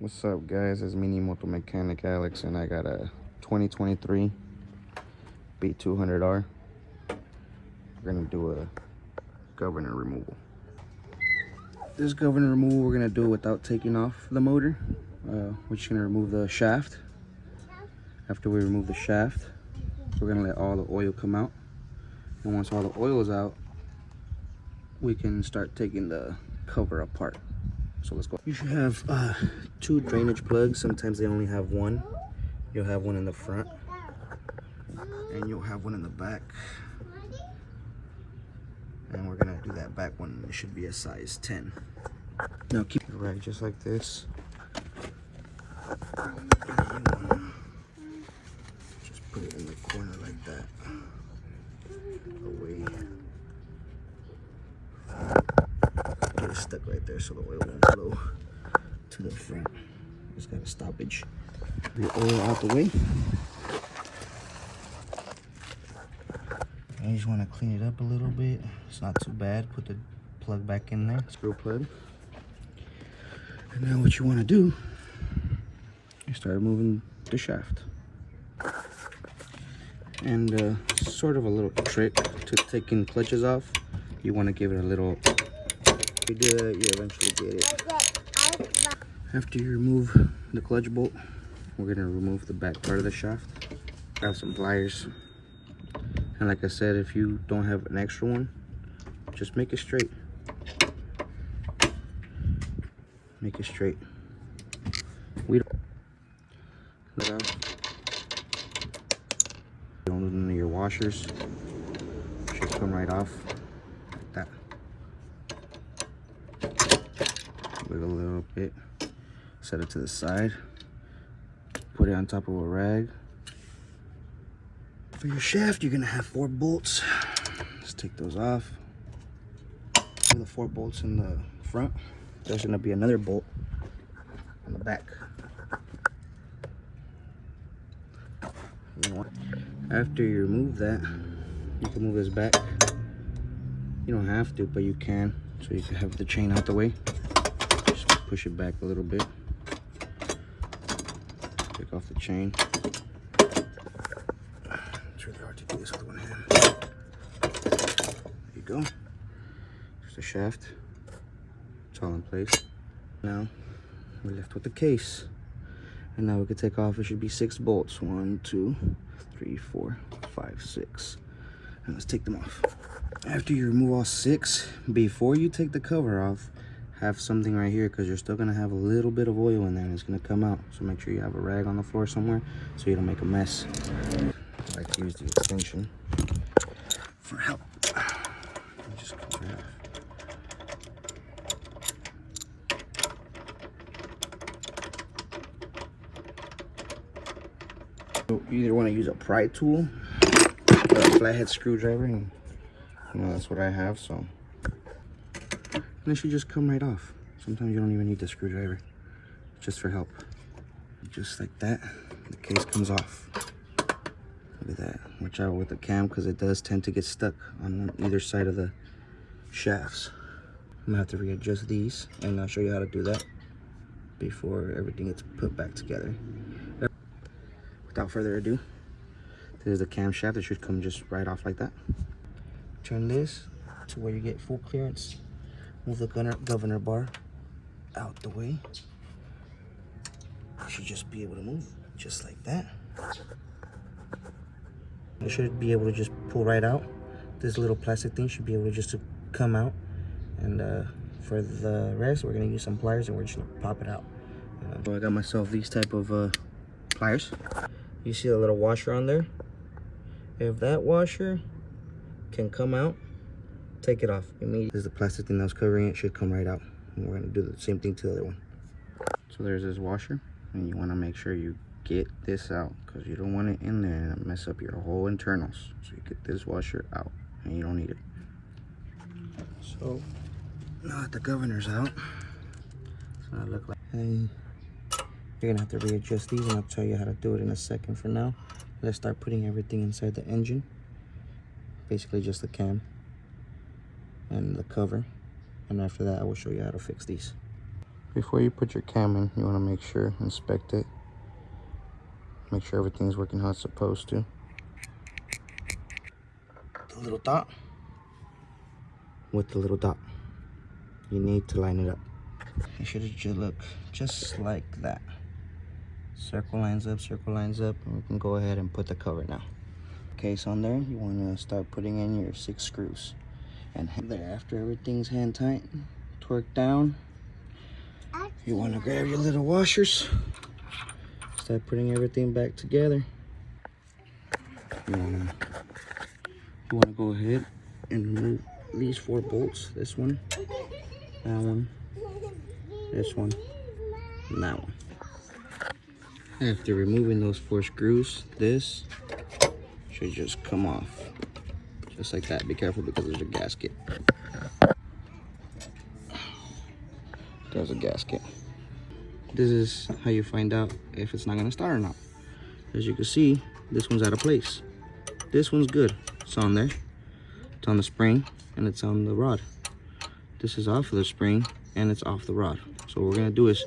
What's up, guys? It's Mini Moto Mechanic Alex, and I got a 2023 B200R. We're gonna do a governor removal. This governor removal, we're gonna do it without taking off the motor. We're just gonna remove the shaft. After we remove the shaft, we're gonna let all the oil come out. And once all the oil is out, we can start taking the cover apart. So let's go. You should have 2 drainage plugs. Sometimes they only have one. You'll have one in the front and you'll have one in the back. And we're gonna do that back one. It should be a size 10. Now keep it right just like this. Just put it in the corner like that. Away. Get it stuck right there so the oil won't flow to the front. Just got a stoppage. The oil out the way. And you just want to clean it up a little bit. It's not too bad. Put the plug back in there, screw plug. And now what you want to do, you start removing the shaft. And sort of a little trick to taking clutches off. You want to give it a little. You do that, you eventually get it. After you remove the clutch bolt, we're gonna remove the back part of the shaft. Grab some pliers. And like I said, if you don't have an extra one, just make it straight. Make it straight. We don't let out. Don't lose none of your washers. Should come right off like that. Wiggle a little bit. Set it to the side. Put it on top of a rag. For your shaft, you're gonna have 4 bolts. Let's take those off. The 4 bolts in the front. There's gonna be another bolt on the back. After you remove that, you can move this back. You don't have to, but you can, so you can have the chain out the way. Just push it back a little bit. Take off the chain. It's really hard to do this with one hand. There you go. There's the shaft. It's all in place. Now we're left with the case. And now we can take off, it should be 6 bolts. 1, 2, 3, 4, 5, 6. And let's take them off. After you remove all 6, before you take the cover off, have something right here, because you're still gonna have a little bit of oil in there and it's gonna come out. So make sure you have a rag on the floor somewhere so you don't make a mess. I like to use the extension for help. Just cover it off. So you either want to use a pry tool or a flathead screwdriver, and you know that's what I have. So and it should just come right off. Sometimes you don't even need the screwdriver, just for help. Just like that, the case comes off. Look at that. Watch out with the cam, because it does tend to get stuck on either side of the shafts. I'm gonna have to readjust these, and I'll show you how to do that before everything gets put back together. Without further ado, this is the camshaft. It should come just right off like that. Turn this to where you get full clearance. Move the governor bar out the way. You should just be able to move just like that. You should be able to just pull right out. This little plastic thing should be able to just come out. And for the rest, we're gonna use some pliers and we're just gonna pop it out. So I got myself these type of pliers. You see a little washer on there? If that washer can come out, take it off immediately. This is the plastic thing that was covering it, should come right out. And we're gonna do the same thing to the other one. So there's this washer, and you wanna make sure you get this out, because you don't want it in there and mess up your whole internals. So you get this washer out, and you don't need it. So now that the governor's out, it's gonna look like. And you're gonna have to readjust these, and I'll tell you how to do it in a second. For now, let's start putting everything inside the engine. Basically just the cam and the cover. And after that, I will show you how to fix these. Before you put your cam in, you want to make sure, inspect it. Make sure everything's working how it's supposed to. The little dot. With the little dot, you need to line it up. It should look just like that. Circle lines up, and we can go ahead and put the cover now. Case on there, you want to start putting in your 6 screws. And there, after everything's hand tight, torqued down, you want to grab your little washers, start putting everything back together. You want to go ahead and remove these 4 bolts. This one, that one, this one, and that one. After removing those 4 screws, this should just come off. Just like that. Be careful because there's a gasket. There's a gasket. This is how you find out if it's not going to start or not. As you can see, this one's out of place. This one's good. It's on there. It's on the spring and it's on the rod. This is off of the spring and it's off the rod. So what we're going to do is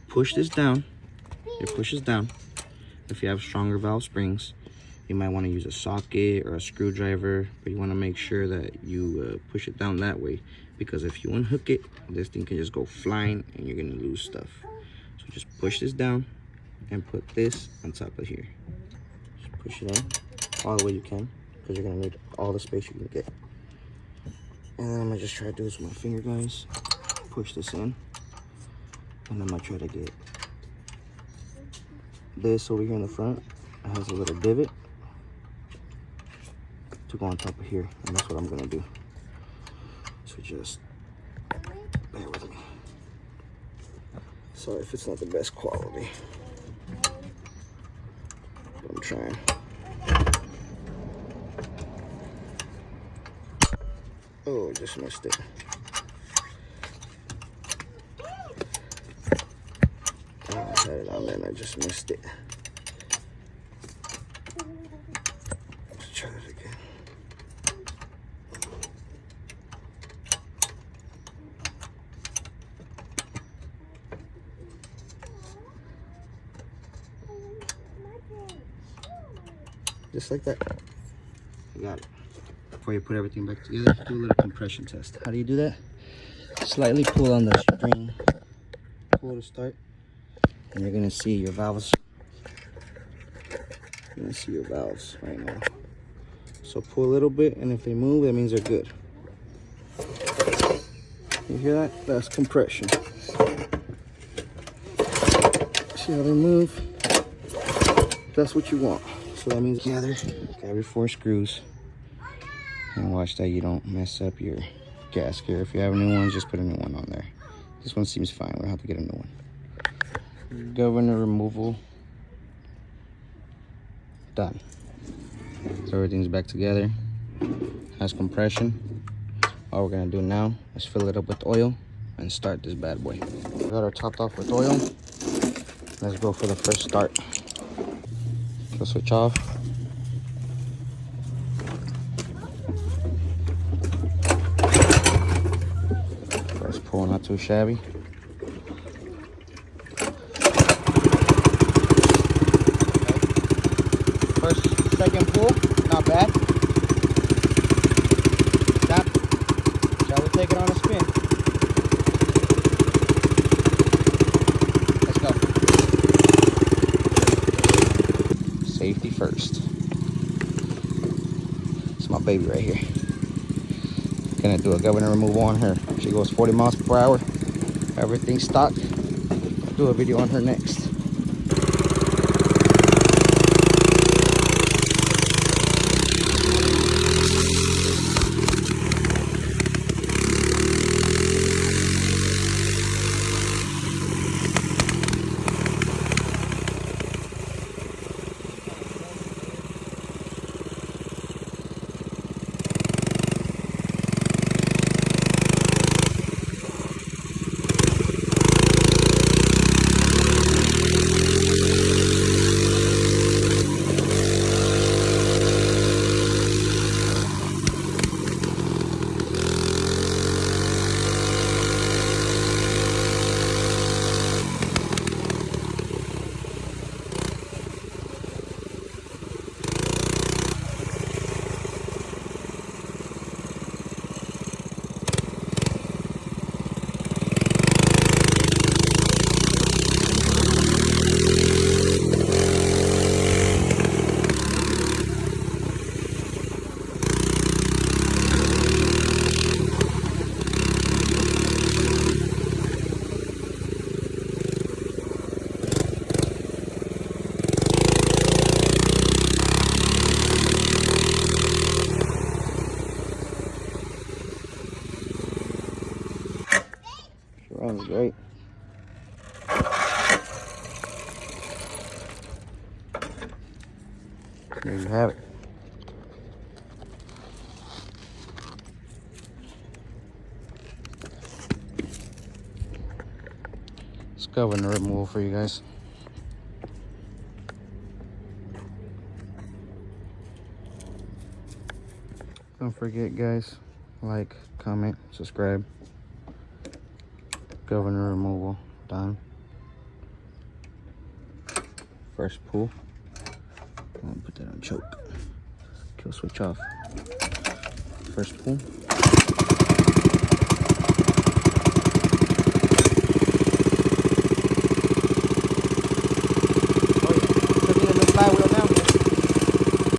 push this down. It pushes down. If you have stronger valve springs, you might want to use a socket or a screwdriver, but you want to make sure that you push it down that way, because if you unhook it, this thing can just go flying and you're going to lose stuff. So just push this down and put this on top of here. Just push it in all the way you can, because you're going to need all the space you can get. And then I'm going to just try to do this with my finger, guys. Push this in, and I'm going to try to get this over here in the front. It has a little divot to go on top of here, and that's what I'm gonna do. So just bear with me. Sorry if it's not the best quality, but I'm trying. Oh, I just missed it. I had it on there and I just missed it. Let's try it again. Just like that. You got it. Before you put everything back together, do a little compression test. How do you do that? Slightly pull on the spring. Pull to start. And you're gonna see your valves. You're gonna see your valves right now. So pull a little bit, and if they move, that means they're good. You hear that? That's compression. See how they move? That's what you want. So that means gather every 4 screws, and watch that you don't mess up your gasket. If you have new ones, just put a new one on there. This one seems fine. We'll have to get a new one. Governor removal done. So everything's back together. Has compression. All we're gonna do now is fill it up with oil and start this bad boy. We got our topped off with oil. Let's go for the first start. So switch off. First pull, not too shabby. Second pull, not bad. Stop. Shall we take it on a spin? Let's go. Safety first. It's my baby right here. Gonna do a governor removal on her. She goes 40 miles per hour. Everything's stock. I'll do a video on her next. right? There you have it. Let's go in the removal for you guys. Don't forget, guys, like, comment, subscribe. Governor removal done. First pull. I'm gonna put that on choke. Kill switch off. First pull.